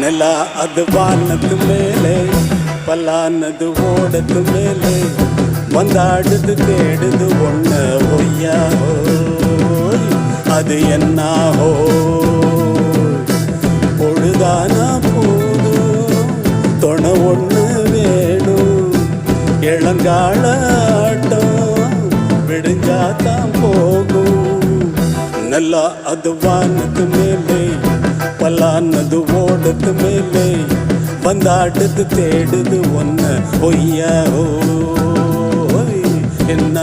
ನೆಲ ಅದು ವಾನದ ಮೇಲೆ பல்லானது ஓடத்து மேலே வந்தாடுது தேடுது ஒண்ண ஒய்யா ஹோய் அது என்ன ஹோ பொழுதானா போதும் துணை ஒண்ணு வேணும் இளங்கால ஆட்டம் விடுஞ்சாத்தான் போகும் நல்லா அது வானத்து மேலே பல்லானது ஓடத்து மேலே வந்தாடுது தேடுது ஒன்ன ஒய்யா ஓ என்ன